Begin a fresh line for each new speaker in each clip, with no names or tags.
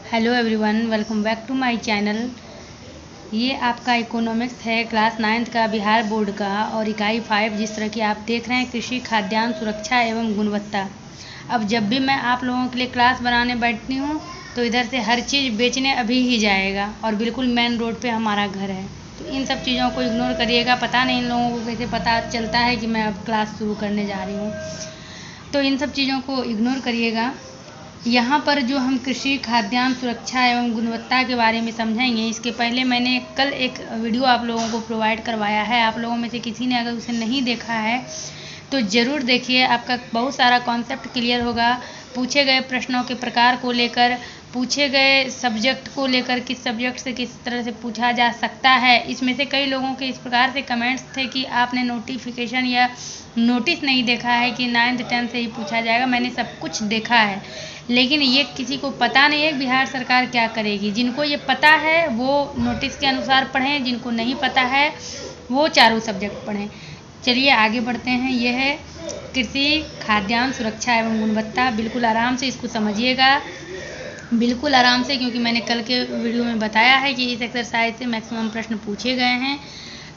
Hello everyone, welcome back to my channel. ये आपका economics है क्लास 9th का बिहार बोर्ड का और इकाई 5। जिस तरह की आप देख रहे हैं कृषि खाद्यान्न सुरक्षा एवं गुणवत्ता। अब जब भी मैं आप लोगों के लिए क्लास बनाने बैठती हूँ तो इधर से हर चीज़ बेचने अभी ही जाएगा और बिल्कुल मेन रोड पे हमारा घर है, तो इन सब चीज़ों को इग्नोर करिएगा। पता नहीं इन लोगों को कैसे पता चलता है कि मैं अब क्लास शुरू करने जा रही हूँ, तो इन सब चीज़ों को इग्नोर करिएगा। यहाँ पर जो हम कृषि खाद्यान्न सुरक्षा एवं गुणवत्ता के बारे में समझेंगे, इसके पहले मैंने कल एक वीडियो आप लोगों को प्रोवाइड करवाया है। आप लोगों में से किसी ने अगर उसे नहीं देखा है तो ज़रूर देखिए, आपका बहुत सारा कॉन्सेप्ट क्लियर होगा। पूछे गए प्रश्नों के प्रकार को लेकर, पूछे गए सब्जेक्ट को लेकर, किस सब्जेक्ट से किस तरह से पूछा जा सकता है। इसमें से कई लोगों के इस प्रकार से कमेंट्स थे कि आपने नोटिफिकेशन या नोटिस नहीं देखा है कि 9th 10th से ही पूछा जाएगा। मैंने सब कुछ देखा है, लेकिन ये किसी को पता नहीं है बिहार सरकार क्या करेगी। जिनको ये पता है वो नोटिस के अनुसार पढ़ें, जिनको नहीं पता है वो चारों सब्जेक्ट पढ़ें। चलिए आगे बढ़ते हैं। यह है कृषि खाद्यान्न सुरक्षा एवं गुणवत्ता। बिल्कुल आराम से इसको समझिएगा, बिल्कुल आराम से, क्योंकि मैंने कल के वीडियो में बताया है कि इस एक्सरसाइज से मैक्सिमम प्रश्न पूछे गए हैं।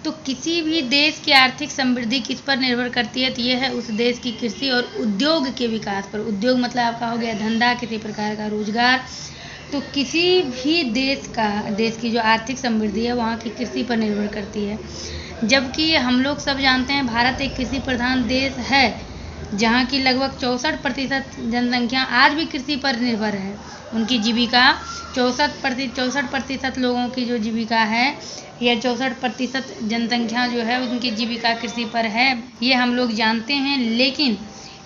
तो किसी भी देश की आर्थिक समृद्धि किस पर निर्भर करती है, तो यह है उस देश की कृषि और उद्योग के विकास पर। उद्योग मतलब आपका हो गया धंधा, किसी प्रकार का रोजगार। तो किसी भी देश की जो आर्थिक समृद्धि है वहाँ की कृषि पर निर्भर करती है। जबकि हम लोग सब जानते हैं भारत एक कृषि प्रधान देश है, जहाँ की लगभग 64% जनसंख्या आज भी कृषि पर निर्भर है। उनकी जीविका 64% लोगों की जो जीविका है, यह 64% जनसंख्या जो है उनकी जीविका कृषि पर है, ये हम लोग जानते हैं। लेकिन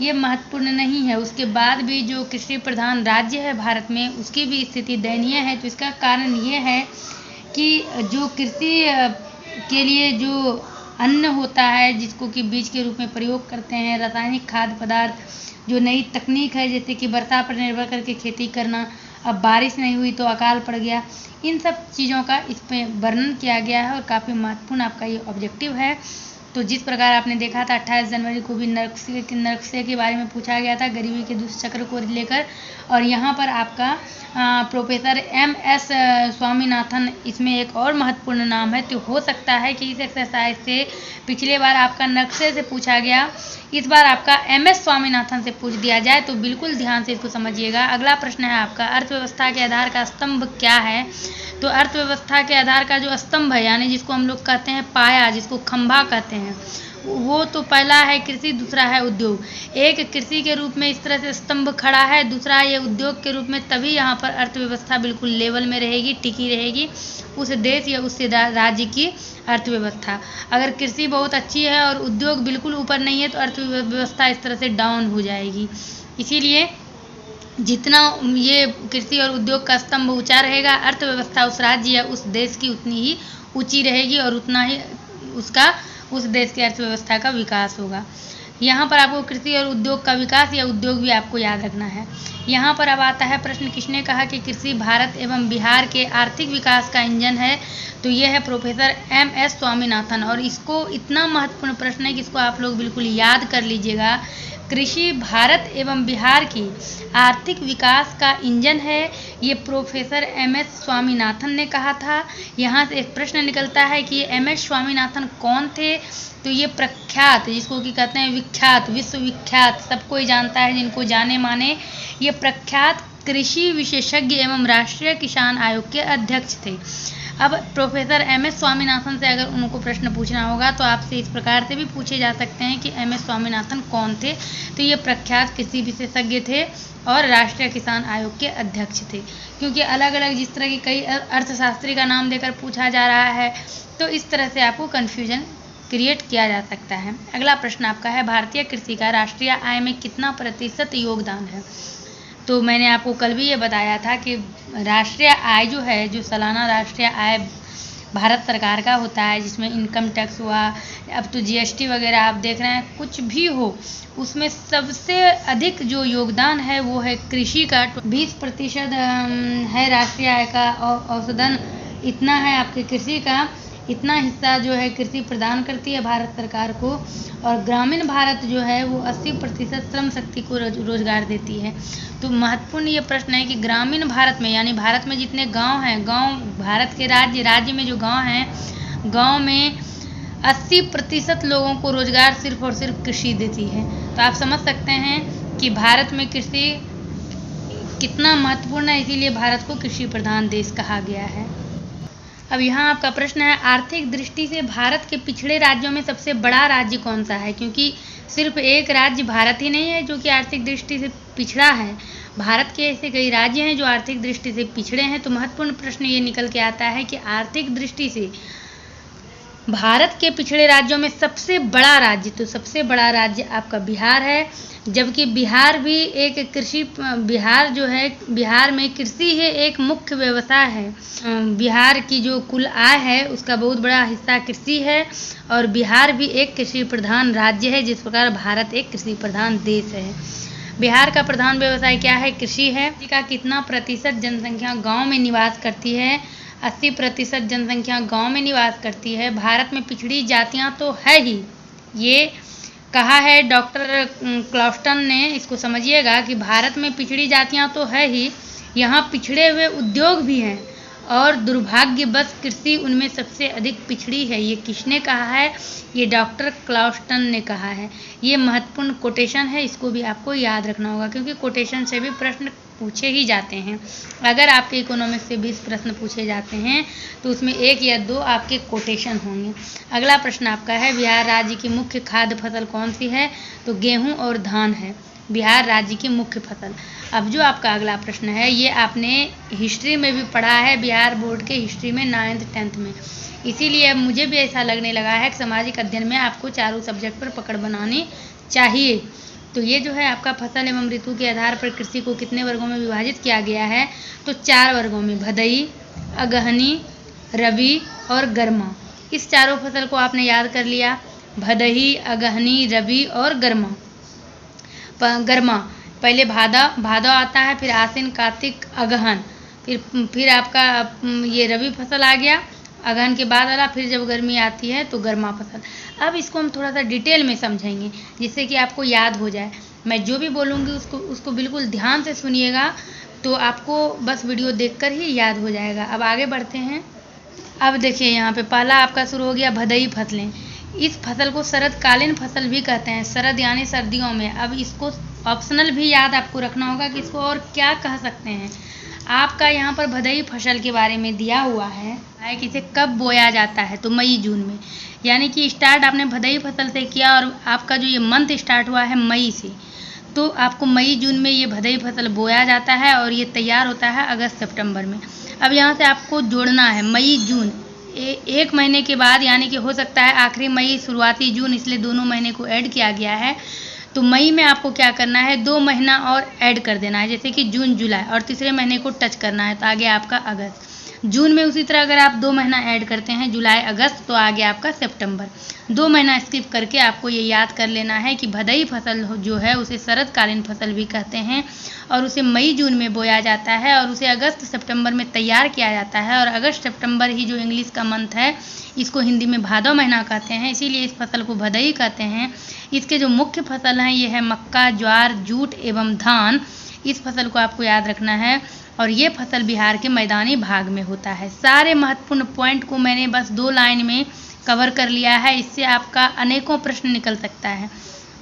ये महत्वपूर्ण नहीं है। उसके बाद भी जो कृषि प्रधान राज्य है भारत में, उसकी भी स्थिति दयनीय है। तो इसका कारण ये है कि जो कृषि के लिए जो अन्न होता है, जिसको कि बीज के रूप में प्रयोग करते हैं, रासायनिक खाद्य पदार्थ, जो नई तकनीक है जैसे कि वर्षा पर निर्भर करके खेती करना, अब बारिश नहीं हुई तो अकाल पड़ गया, इन सब चीज़ों का इसमें वर्णन किया गया है और काफ़ी महत्वपूर्ण आपका ये ऑब्जेक्टिव है। तो जिस प्रकार आपने देखा था 28 जनवरी को भी नरकसे के बारे में पूछा गया था, गरीबी के दुष्चक्र को लेकर। और यहाँ पर आपका प्रोफेसर MS स्वामीनाथन इसमें एक और महत्वपूर्ण नाम है। तो हो सकता है कि इस एक्सरसाइज से पिछले बार आपका नरकसे से पूछा गया, इस बार आपका MS स्वामीनाथन से पूछ दिया जाए, तो बिल्कुल ध्यान से इसको समझिएगा। अगला प्रश्न है आपका, अर्थव्यवस्था के आधार का स्तंभ क्या है। तो अर्थव्यवस्था के आधार का जो स्तंभ है, यानी जिसको हम लोग कहते हैं पाया, जिसको खंभा कहते हैं, वो तो पहला है कृषि, दूसरा है उद्योग। एक कृषि के रूप में इस तरह से स्तंभ खड़ा है, दूसरा ये उद्योग के रूप में, तभी यहाँ पर अर्थव्यवस्था बिल्कुल लेवल में रहेगी, टिकी रहेगी उस देश या उस राज्य की अर्थव्यवस्था। अगर कृषि बहुत अच्छी है और उद्योग बिल्कुल ऊपर नहीं है तो अर्थव्यवस्था इस तरह से डाउन हो जाएगी। इसीलिए जितना ये कृषि और उद्योग का स्तंभ ऊंचा रहेगा, अर्थव्यवस्था उस राज्य या उस देश की उतनी ही ऊंची रहेगी और उतना ही उस देश की अर्थव्यवस्था का विकास होगा। यहाँ पर आपको कृषि और उद्योग का विकास या उद्योग भी आपको याद रखना है। यहाँ पर अब आता है प्रश्न, किसने कहा कि कृषि भारत एवं बिहार के आर्थिक विकास का इंजन है। तो यह है प्रोफेसर MS स्वामीनाथन। और इसको इतना महत्वपूर्ण प्रश्न है कि इसको आप लोग बिल्कुल याद कर लीजिएगा। कृषि भारत एवं बिहार की आर्थिक विकास का इंजन है, ये प्रोफेसर MS स्वामीनाथन ने कहा था। यहाँ से एक प्रश्न निकलता है कि MS स्वामीनाथन कौन थे। तो ये प्रख्यात, जिसको कि कहते हैं विख्यात, विश्वविख्यात, सब कोई जानता है, जिनको जाने माने, ये प्रख्यात कृषि विशेषज्ञ एवं राष्ट्रीय किसान आयोग के अध्यक्ष थे। अब प्रोफेसर MS स्वामीनाथन से अगर उनको प्रश्न पूछना होगा तो आपसे इस प्रकार से भी पूछे जा सकते हैं कि MS स्वामीनाथन कौन थे। तो ये प्रख्यात कृषि विशेषज्ञ थे और राष्ट्रीय किसान आयोग के अध्यक्ष थे। क्योंकि अलग अलग जिस तरह की कई अर्थशास्त्री का नाम देकर पूछा जा रहा है, तो इस तरह से आपको कन्फ्यूजन क्रिएट किया जा सकता है। अगला प्रश्न आपका है, भारतीय कृषि का राष्ट्रीय आय में कितना प्रतिशत योगदान है। तो मैंने आपको कल भी ये बताया था कि राष्ट्रीय आय जो है, जो सालाना राष्ट्रीय आय भारत सरकार का होता है, जिसमें इनकम टैक्स हुआ, अब तो GST वगैरह आप देख रहे हैं, कुछ भी हो, उसमें सबसे अधिक जो योगदान है वो है कृषि का। 20% है राष्ट्रीय आय का औसतन, इतना है आपके कृषि का। इतना हिस्सा जो है कृषि प्रदान करती है भारत सरकार को। और ग्रामीण भारत जो है वो 80% श्रम शक्ति को रोजगार देती है। तो महत्वपूर्ण ये प्रश्न है कि ग्रामीण भारत में, यानी भारत में जितने गांव हैं, गांव भारत के राज्य में जो गांव हैं, गांव में 80% लोगों को रोजगार सिर्फ और सिर्फ कृषि देती है। तो आप समझ सकते हैं कि भारत में कृषि कितना महत्वपूर्ण है, इसीलिए भारत को कृषि प्रधान देश कहा गया है। अब यहाँ आपका प्रश्न है, आर्थिक दृष्टि से भारत के पिछड़े राज्यों में सबसे बड़ा राज्य कौन सा है? क्योंकि सिर्फ एक राज्य भारत ही नहीं है जो कि आर्थिक दृष्टि से पिछड़ा है, भारत के ऐसे कई राज्य हैं जो आर्थिक दृष्टि से पिछड़े हैं। तो महत्वपूर्ण प्रश्न ये निकल के आता है कि आर्थिक दृष्टि से भारत के पिछड़े राज्यों में सबसे बड़ा राज्य, तो सबसे बड़ा राज्य आपका बिहार है। जबकि बिहार भी एक बिहार जो है, बिहार में कृषि ही एक मुख्य व्यवसाय है। बिहार की जो कुल आय है उसका बहुत बड़ा हिस्सा कृषि है और बिहार भी एक कृषि प्रधान राज्य है, जिस प्रकार भारत एक कृषि प्रधान देश है। बिहार का प्रधान व्यवसाय क्या है? कृषि है। का कितना प्रतिशत जनसंख्या गाँव में निवास करती है? 80% जनसंख्या गांव में निवास करती है। भारत में पिछड़ी जातियां तो है ही, ये कहा है डॉक्टर क्लाउस्टन ने। इसको समझिएगा कि भारत में पिछड़ी जातियां तो है ही, यहाँ पिछड़े हुए उद्योग भी हैं और दुर्भाग्यवश कृषि उनमें सबसे अधिक पिछड़ी है। ये किसने कहा है? ये डॉक्टर क्लाउस्टन ने कहा है। ये महत्वपूर्ण कोटेशन है, इसको भी आपको याद रखना होगा क्योंकि कोटेशन से भी प्रश्न पूछे ही जाते हैं। अगर आपके इकोनॉमिक्स से 20 प्रश्न पूछे जाते हैं तो उसमें 1 या 2 आपके कोटेशन होंगे। अगला प्रश्न आपका है, बिहार राज्य की मुख्य खाद्य फसल कौन सी है? तो गेहूं और धान है बिहार राज्य की मुख्य फसल। अब जो आपका अगला प्रश्न है, ये आपने हिस्ट्री में भी पढ़ा है, बिहार बोर्ड के हिस्ट्री में 9th 10th में। इसीलिए अब मुझे भी ऐसा लगने लगा है कि सामाजिक अध्ययन में आपको चारों सब्जेक्ट पर पकड़ बनानी चाहिए। तो ये जो है आपका फसल एवं ऋतु के आधार पर कृषि को कितने वर्गों में विभाजित किया गया है? तो 4 वर्गों में, भदई, अगहनी, रबी और गर्मा। इस चारों फसल को आपने याद कर लिया, भदई, अगहनी, रबी और गर्मा। पहले भादव आता है, फिर आसिन, कार्तिक, अगहन, फिर आपका ये रबी फसल आ गया, अगहन के बाद वाला, फिर जब गर्मी आती है तो गर्मा फसल। अब इसको हम थोड़ा सा डिटेल में समझेंगे जिससे कि आपको याद हो जाए। मैं जो भी बोलूँगी उसको बिल्कुल ध्यान से सुनिएगा, तो आपको बस वीडियो देखकर ही याद हो जाएगा। अब आगे बढ़ते हैं। अब देखिए यहाँ पे पहला आपका शुरू हो गया भदई फसलें। इस फसल को शरदकालीन फसल भी कहते हैं, शरद यानी सर्दियों में। अब इसको ऑप्शनल भी याद आपको रखना होगा कि इसको और क्या कह सकते हैं। आपका यहाँ पर भदई फसल के बारे में दिया हुआ है कि इसे कब बोया जाता है, तो मई जून में। यानी कि स्टार्ट आपने भदई फसल से किया और आपका जो ये मंथ स्टार्ट हुआ है मई से, तो आपको मई जून में ये भदई फसल बोया जाता है और ये तैयार होता है अगस्त सितंबर में। अब यहाँ से आपको जोड़ना है मई जून, एक महीने के बाद, यानी कि हो सकता है आखिरी मई शुरुआती जून, इसलिए दोनों महीने को ऐड किया गया है। तो मई में आपको क्या करना है, 2 महीना और ऐड कर देना है, जैसे कि जून जुलाई, और तीसरे महीने को टच करना है तो आगे आपका अगस्त। जून में उसी तरह अगर आप 2 महीना ऐड करते हैं, जुलाई अगस्त, तो आगे आपका सितंबर। 2 महीना स्किप करके आपको ये याद कर लेना है कि भदई फसल जो है उसे शरदकालीन फसल भी कहते हैं और उसे मई जून में बोया जाता है और उसे अगस्त सितंबर में तैयार किया जाता है। और अगस्त सितंबर ही जो इंग्लिश का मंथ है, इसको हिंदी में भादव महीना कहते हैं, इसीलिए इस फसल को भदई कहते हैं। इसके जो मुख्य फसल हैं ये है मक्का, ज्वार, जूट एवं धान। इस फसल को आपको याद रखना है और ये फसल बिहार के मैदानी भाग में होता है। सारे महत्वपूर्ण पॉइंट को मैंने बस 2 लाइन में कवर कर लिया है, इससे आपका अनेकों प्रश्न निकल सकता है।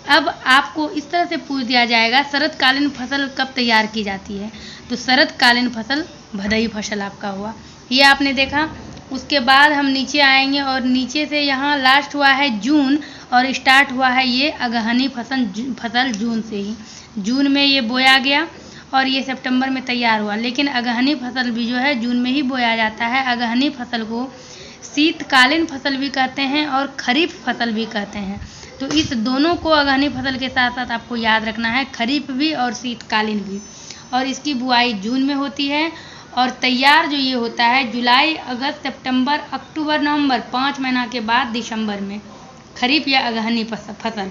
अब आपको इस तरह से पूछ दिया जाएगा शरदकालीन फसल कब तैयार की जाती है, तो शरदकालीन फसल भदई फसल आपका हुआ, ये आपने देखा। उसके बाद हम नीचे आएंगे और नीचे से यहाँ लास्ट हुआ है जून और स्टार्ट हुआ है ये अगहनी फसल जून से ही। जून में ये बोया गया और ये सितंबर में तैयार हुआ, लेकिन अगहनी फसल भी जो है जून में ही बोया जाता है। अगहनी फसल को शीतकालीन फसल भी कहते हैं और खरीफ फसल भी कहते हैं। तो इस दोनों को अगहनी फसल के साथ साथ आपको याद रखना है, खरीफ भी और शीतकालीन भी। और इसकी बुआई जून में होती है और तैयार जो ये होता है जुलाई, अगस्त, सितंबर, अक्टूबर, नवंबर, 5 महीना के बाद दिसंबर में, खरीफ या अगहनी फसल।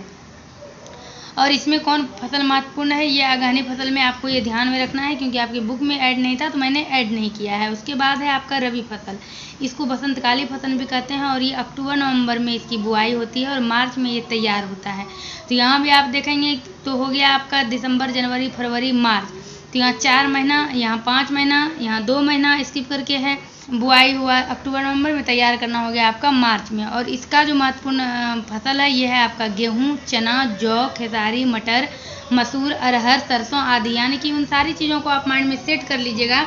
और इसमें कौन फसल महत्वपूर्ण है, ये अगहनी फसल में आपको ये ध्यान में रखना है, क्योंकि आपकी बुक में ऐड नहीं था तो मैंने ऐड नहीं किया है। उसके बाद है आपका रबी फसल, इसको बसंतकाली फसल भी कहते हैं और ये अक्टूबर नवंबर में इसकी बुआई होती है और मार्च में ये तैयार होता है। तो यहाँ भी आप देखेंगे तो हो गया आपका दिसंबर, जनवरी, फरवरी, मार्च, तो यहाँ 4 महीना, यहाँ 5 महीना, यहाँ 2 महीना स्किप करके है। बुआई हुआ अक्टूबर नवंबर में, तैयार करना हो गया आपका मार्च में। और इसका जो महत्वपूर्ण फसल है ये है आपका गेहूँ, चना, जौ, खेसारी, मटर, मसूर, अरहर, सरसों आदि। यानी कि उन सारी चीज़ों को आप माइंड में सेट कर लीजिएगा,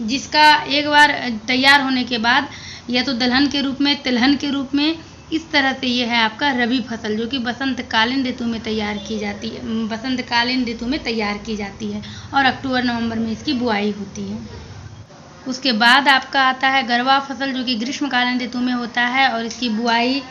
जिसका एक बार तैयार होने के बाद या तो दलहन के रूप में, तिलहन के रूप में, इस तरह से ये है आपका रबी फसल, जो कि बसंतकालीन ऋतु में तैयार की जाती है, बसंतकालीन ऋतु में तैयार की जाती है और अक्टूबर नवंबर में इसकी बुआई होती है। उसके बाद आपका आता है गरवा फसल, जो कि ग्रीष्मकालीन ऋतु में होता है और इसकी बुआई,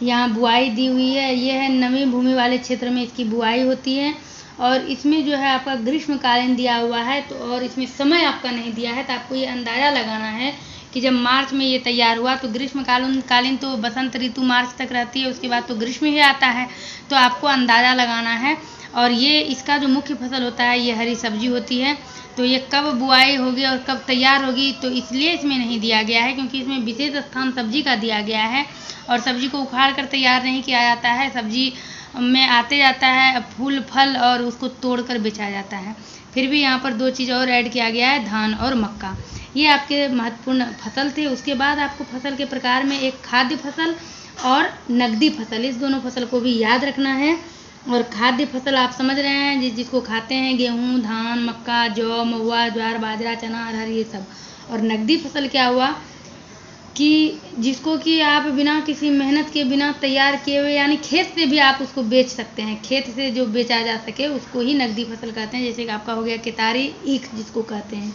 यहाँ बुआई दी हुई है, ये है नमी भूमि वाले क्षेत्र में इसकी बुआई होती है। और इसमें जो है आपका ग्रीष्मकालीन दिया हुआ है, तो और इसमें समय आपका नहीं दिया है, तो आपको ये अंदाज़ा लगाना है कि जब मार्च में ये तैयार हुआ तो ग्रीष्मकालीन तो बसंत ऋतु मार्च तक रहती है, उसके बाद तो ग्रीष्म ही आता है, तो आपको अंदाज़ा लगाना है। और ये इसका जो मुख्य फसल होता है ये हरी सब्जी होती है, तो ये कब बुआई होगी और कब तैयार होगी तो इसलिए इसमें नहीं दिया गया है, क्योंकि इसमें विशेष स्थान सब्जी का दिया गया है और सब्जी को उखाड़ कर तैयार नहीं किया जाता है। सब्जी में आते जाता है फूल फल और उसको तोड़कर बेचा जाता है। फिर भी यहाँ पर 2 चीज़ और ऐड किया गया है, धान और मक्का। ये आपके महत्वपूर्ण फसल थे। उसके बाद आपको फसल के प्रकार में एक खाद्य फसल और नकदी फसल, इस दोनों फसल को भी याद रखना है। और खाद्य फसल आप समझ रहे हैं जिसको खाते हैं गेहूँ, धान, मक्का, जौ, महुआ, ज्वार, बाजरा, चना, अरहर, ये सब। और नकदी फसल क्या हुआ कि जिसको कि आप बिना किसी मेहनत के, बिना तैयार किए हुए, यानी खेत से भी आप उसको बेच सकते हैं, खेत से जो बेचा जा सके उसको ही नकदी फसल कहते हैं। जैसे कि आपका हो गया केतारी, ईख जिसको कहते हैं,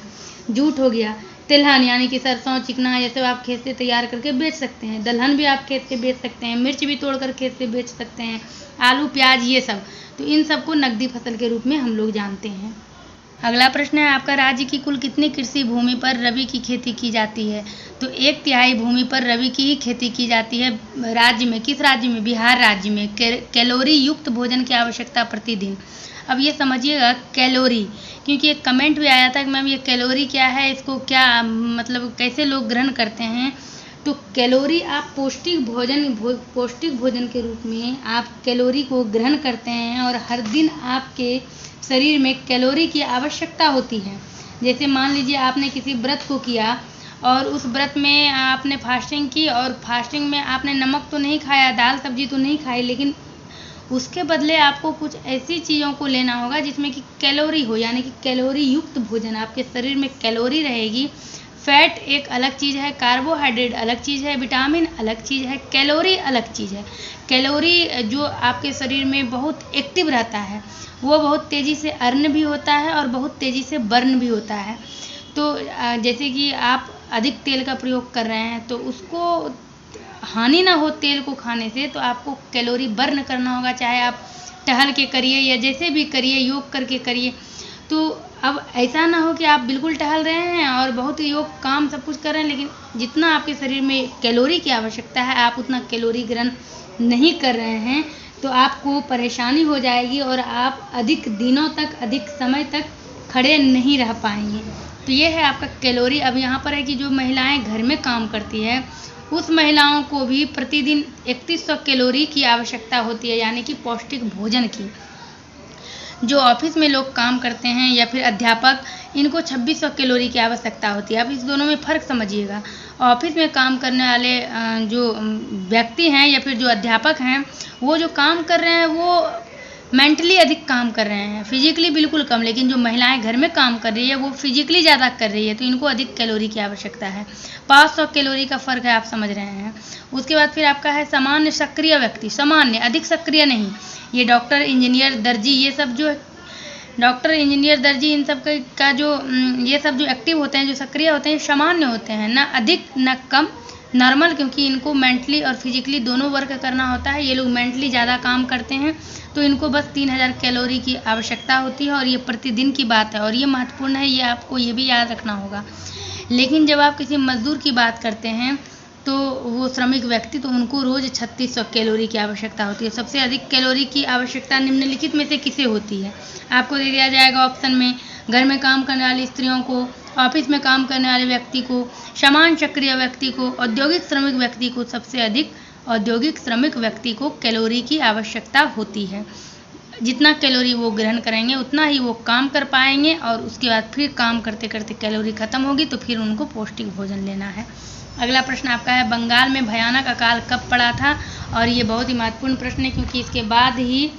जूट हो गया, तिलहन यानी कि सरसों, चिकना, ये सब आप खेत से तैयार करके बेच सकते हैं। दलहन भी आप खेत से बेच सकते हैं, मिर्च भी तोड़कर खेत से बेच सकते हैं, आलू, प्याज, ये सब। तो इन सब को नकदी फसल के रूप में हम लोग जानते हैं। अगला प्रश्न है आपका, राज्य की कुल कितनी कृषि भूमि पर रबी की खेती की जाती है? तो 1/3 भूमि पर रबी की ही खेती की जाती है। राज्य में, किस राज्य में? बिहार राज्य में। कैलोरी युक्त भोजन की आवश्यकता प्रतिदिन। अब ये समझिएगा कैलोरी, क्योंकि एक कमेंट भी आया था कि मैम ये कैलोरी क्या है, इसको क्या मतलब कैसे लोग ग्रहण करते हैं। तो कैलोरी आप पौष्टिक भोजन के रूप में आप कैलोरी को ग्रहण करते हैं और हर दिन आपके शरीर में कैलोरी की आवश्यकता होती है। जैसे मान लीजिए आपने किसी व्रत को किया और उस व्रत में आपने फास्टिंग की और फास्टिंग में आपने नमक तो नहीं खाया, दाल सब्जी तो नहीं खाई, लेकिन उसके बदले आपको कुछ ऐसी चीज़ों को लेना होगा जिसमें कि कैलोरी हो, यानी कि कैलोरी युक्त भोजन। आपके शरीर में कैलोरी रहेगी। फैट एक अलग चीज़ है, कार्बोहाइड्रेट अलग चीज़ है, विटामिन अलग चीज़ है, कैलोरी अलग चीज़ है। कैलोरी जो आपके शरीर में बहुत एक्टिव रहता है, वो बहुत तेज़ी से अर्न भी होता है और बहुत तेज़ी से बर्न भी होता है। तो जैसे कि आप अधिक तेल का प्रयोग कर रहे हैं तो उसको हानि ना हो तेल को खाने से, तो आपको कैलोरी बर्न करना होगा, चाहे आप टहल के करिए या जैसे भी करिए, योग करके करिए। तो अब ऐसा ना हो कि आप बिल्कुल टहल रहे हैं और बहुत योग काम सब कुछ कर रहे हैं, लेकिन जितना आपके शरीर में कैलोरी की आवश्यकता है आप उतना कैलोरी ग्रहण नहीं कर रहे हैं, तो आपको परेशानी हो जाएगी और आप अधिक दिनों तक, अधिक समय तक खड़े नहीं रह पाएंगे। तो ये है आपका कैलोरी। अब यहाँ पर है कि जो महिलाएं घर में काम करती है उस महिलाओं को भी प्रतिदिन 3100 कैलोरी की आवश्यकता होती है, यानी कि पौष्टिक भोजन की। जो ऑफिस में लोग काम करते हैं या फिर अध्यापक, इनको 2600 कैलोरी की आवश्यकता होती है। अब इस दोनों में फ़र्क समझिएगा। ऑफिस में काम करने वाले जो व्यक्ति हैं या फिर जो अध्यापक हैं, वो जो काम कर रहे हैं वो मेंटली अधिक काम कर रहे हैं, फिजिकली बिल्कुल कम। लेकिन जो महिलाएं घर में काम कर रही है वो फिजिकली ज़्यादा कर रही है, तो इनको अधिक कैलोरी की आवश्यकता है। 500 कैलोरी का फ़र्क है, आप समझ रहे हैं। उसके बाद फिर आपका है सामान्य सक्रिय व्यक्ति, सामान्य, अधिक सक्रिय नहीं। ये डॉक्टर, इंजीनियर, दर्जी, ये सब जो डॉक्टर, इंजीनियर, दर्जी, इन सब का जो ये सब जो एक्टिव होते हैं, जो सक्रिय होते हैं, सामान्य होते हैं, ना अधिक ना कम, नॉर्मल, क्योंकि इनको मेंटली और फिजिकली दोनों वर्क करना होता है। ये लोग मेंटली ज़्यादा काम करते हैं, तो इनको बस 3000 कैलोरी की आवश्यकता होती है और ये प्रतिदिन की बात है और ये महत्वपूर्ण है, ये आपको ये भी याद रखना होगा। लेकिन जब आप किसी मजदूर की बात करते हैं तो वो श्रमिक व्यक्ति, तो उनको रोज़ 3600 कैलोरी की आवश्यकता होती है। सबसे अधिक कैलोरी की आवश्यकता निम्नलिखित में से किसे होती है? आपको दे दिया जाएगा ऑप्शन में, घर में काम करने वाली स्त्रियों को, ऑफिस में काम करने वाले व्यक्ति को, समान सक्रिय व्यक्ति को, औद्योगिक श्रमिक व्यक्ति को। सबसे अधिक औद्योगिक श्रमिक व्यक्ति को कैलोरी की आवश्यकता होती है। जितना कैलोरी वो ग्रहण करेंगे उतना ही वो काम कर पाएंगे, और उसके बाद फिर काम करते करते कैलोरी खत्म होगी तो फिर उनको पौष्टिक भोजन लेना है। अगला प्रश्न आपका है, बंगाल में भयानक अकाल कब पड़ा था? और ये बहुत ही महत्वपूर्ण प्रश्न है, क्योंकि इसके बाद ही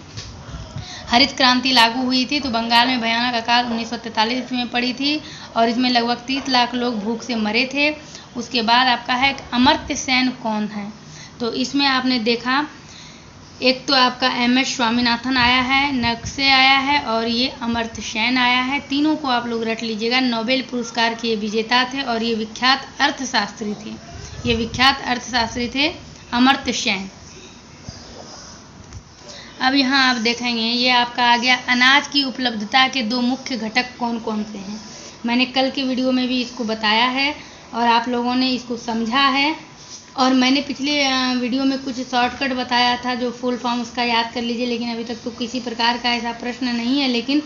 हरित क्रांति लागू हुई थी। तो बंगाल में भयानक अकाल 1943 ईस्वी में पड़ी थी, और इसमें लगभग 30 लाख लोग भूख से मरे थे। उसके बाद आपका है, अमर्त्य सेन कौन है? तो इसमें आपने देखा, एक तो आपका MS स्वामीनाथन आया है, नक्से आया है, और ये अमर्त्य सेन आया है। तीनों को आप लोग रट लीजिएगा। नोबेल पुरस्कार के विजेता थे और ये विख्यात अर्थशास्त्री थे। ये विख्यात अर्थशास्त्री थे अमर्त्य सेन। अब यहाँ आप देखेंगे, ये आपका आ गया, अनाज की उपलब्धता के 2 मुख्य घटक कौन कौन से हैं? मैंने कल के वीडियो में भी इसको बताया है और आप लोगों ने इसको समझा है, और मैंने पिछले वीडियो में कुछ शॉर्टकट बताया था, जो फुल फॉर्म उसका याद कर लीजिए। लेकिन अभी तक तो किसी प्रकार का ऐसा प्रश्न नहीं है, लेकिन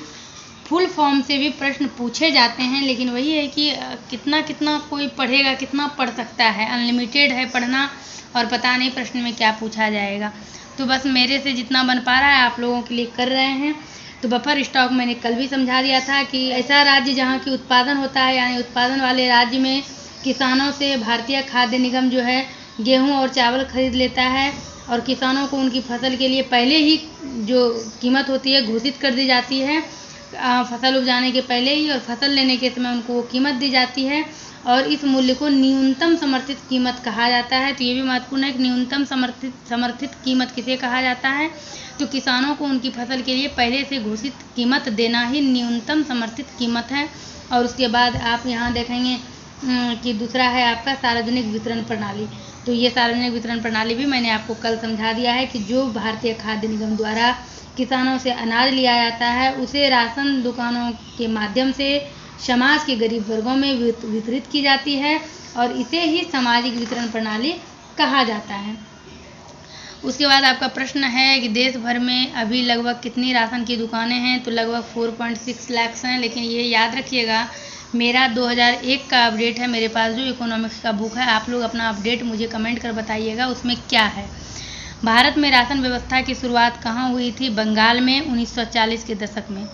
फुल फॉर्म से भी प्रश्न पूछे जाते हैं। लेकिन वही है कि कितना कितना कोई पढ़ेगा, कितना पढ़ सकता है, अनलिमिटेड है पढ़ना, और पता नहीं प्रश्न में क्या पूछा जाएगा। तो बस मेरे से जितना बन पा रहा है आप लोगों के लिए कर रहे हैं। तो बफर स्टॉक मैंने कल भी समझा दिया था कि ऐसा राज्य जहाँ की उत्पादन होता है, यानी उत्पादन वाले राज्य में किसानों से भारतीय खाद्य निगम जो है गेहूं और चावल खरीद लेता है, और किसानों को उनकी फसल के लिए पहले ही जो कीमत होती है घोषित कर दी जाती है, फसल उपजाने के पहले ही, और फसल लेने के समय उनको वो कीमत दी जाती है, और इस मूल्य को न्यूनतम समर्थित कीमत कहा जाता है। तो ये भी महत्वपूर्ण है कि न्यूनतम समर्थित कीमत किसे कहा जाता है? तो किसानों को उनकी फसल के लिए पहले से घोषित कीमत देना ही न्यूनतम समर्थित कीमत है। और उसके बाद आप यहाँ देखेंगे कि दूसरा है आपका सार्वजनिक वितरण प्रणाली। तो ये सार्वजनिक वितरण प्रणाली भी मैंने आपको कल समझा दिया है कि जो भारतीय खाद्य निगम द्वारा किसानों से अनाज लिया जाता है, उसे राशन दुकानों के माध्यम से समाज के गरीब वर्गों में वितरित की जाती है, और इसे ही सामाजिक वितरण प्रणाली कहा जाता है। उसके बाद आपका प्रश्न है कि देश भर में अभी लगभग कितनी राशन की दुकानें हैं? तो लगभग 4.6 लाख हैं। लेकिन ये याद रखिएगा, मेरा 2001 का अपडेट है मेरे पास, जो इकोनॉमिक्स का बुक है। आप लोग अपना अपडेट मुझे कमेंट कर बताइएगा उसमें क्या है। भारत में राशन व्यवस्था की शुरुआत कहाँ हुई थी? बंगाल में 1940 के दशक में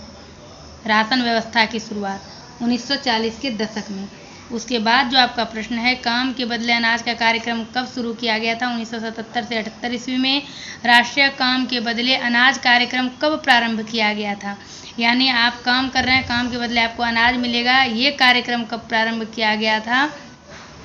राशन व्यवस्था की शुरुआत 1940 के दशक में। उसके बाद जो आपका प्रश्न है, काम के बदले अनाज का कार्यक्रम कब शुरू किया गया था? 1977 से 78 ईस्वी में राष्ट्रीय काम के बदले अनाज कार्यक्रम कब प्रारंभ किया गया था? यानी आप काम कर रहे हैं, काम के बदले आपको अनाज मिलेगा, ये कार्यक्रम कब प्रारंभ किया गया था?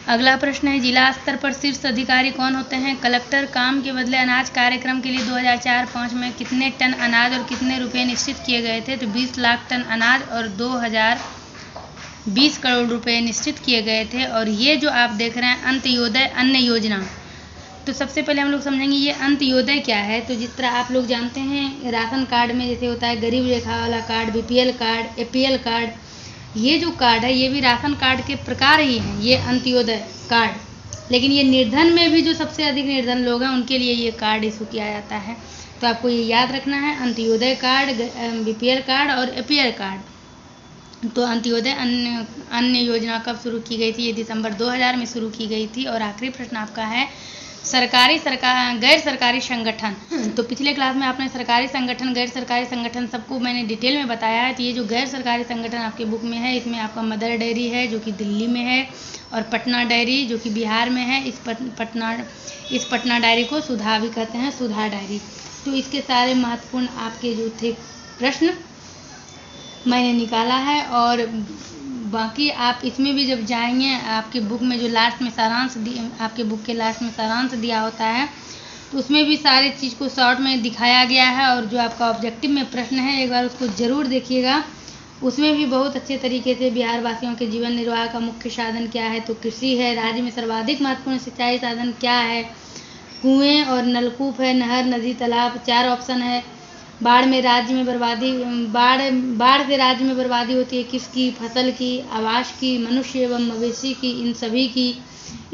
अगला प्रश्न है, जिला स्तर पर शीर्ष अधिकारी कौन होते हैं? कलेक्टर। काम के बदले अनाज कार्यक्रम के लिए 2004-05 में कितने टन अनाज और कितने रुपए निश्चित किए गए थे? तो 20 लाख टन अनाज और 2020 करोड़ रुपए निश्चित किए गए थे। और ये जो आप देख रहे हैं अंत्योदय अन्न योजना, तो सबसे पहले हम लोग समझेंगे ये अंत्योदय क्या है। तो जिस तरह आप लोग जानते हैं राशन कार्ड में जैसे होता है गरीब रेखा वाला card, BPL card, APL card, ये जो कार्ड है ये भी राशन कार्ड के प्रकार ही हैं, ये अंत्योदय कार्ड। लेकिन ये निर्धन में भी जो सबसे अधिक निर्धन लोग हैं उनके लिए ये कार्ड इशू किया जाता है। तो आपको ये याद रखना है, अंत्योदय कार्ड, BPL कार्ड और APL कार्ड। तो अंत्योदय अन्न योजना कब शुरू की गई थी? ये दिसंबर 2000 में शुरू की गई थी। और आखिरी प्रश्न आपका है, गैर सरकारी संगठन। तो पिछले क्लास में आपने सरकारी संगठन, गैर सरकारी संगठन सबको मैंने डिटेल में बताया है। तो ये जो गैर सरकारी संगठन आपके बुक में है, इसमें आपका मदर डेयरी है जो कि दिल्ली में है, और पटना डेयरी जो कि बिहार में है। इस पटना डेयरी को सुधा भी कहते हैं, सुधा डेयरी। तो इसके सारे महत्वपूर्ण आपके जो थे प्रश्न मैंने निकाला है। और बाकी आप इसमें भी जब जाएंगे, आपके बुक में जो लास्ट में सारांश आपके बुक के लास्ट में सारांश दिया होता है, तो उसमें भी सारी चीज़ को शॉर्ट में दिखाया गया है। और जो आपका ऑब्जेक्टिव में प्रश्न है, एक बार उसको ज़रूर देखिएगा। उसमें भी बहुत अच्छे तरीके से बिहार वासियों के जीवन निर्वाह का मुख्य साधन क्या है? तो कृषि है। राज्य में सर्वाधिक महत्वपूर्ण सिंचाई साधन क्या है? कुएँ और नलकूप है, नहर, नदी, तालाब, 4 ऑप्शन है। बाढ़ से राज्य में बर्बादी होती है किसकी? फसल की, आवास की, मनुष्य एवं मवेशी की, इन सभी की।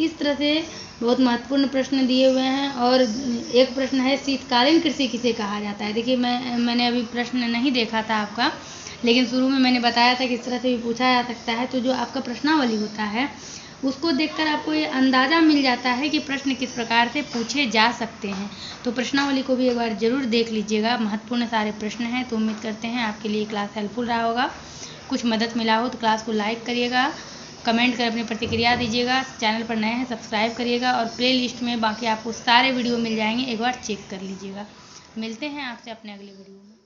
इस तरह से बहुत महत्वपूर्ण प्रश्न दिए हुए हैं। और एक प्रश्न है, शीतकालीन कृषि किसे कहा जाता है? देखिए, मैंने अभी प्रश्न नहीं देखा था आपका, लेकिन शुरू में मैंने बताया था कि इस तरह से भी पूछा जा सकता है। तो जो आपका प्रश्नावली होता है उसको देखकर आपको ये अंदाज़ा मिल जाता है कि प्रश्न किस प्रकार से पूछे जा सकते हैं। तो प्रश्नावली को भी एक बार ज़रूर देख लीजिएगा, महत्वपूर्ण सारे प्रश्न हैं। तो उम्मीद करते हैं आपके लिए क्लास हेल्पफुल रहा होगा। कुछ मदद मिला हो तो क्लास को लाइक करिएगा, कमेंट कर अपनी प्रतिक्रिया दीजिएगा। चैनल पर नए हैं सब्सक्राइब करिएगा, और प्ले लिस्ट में बाकी आपको सारे वीडियो मिल जाएंगे, एक बार चेक कर लीजिएगा। मिलते हैं आपसे अपने अगले वीडियो में।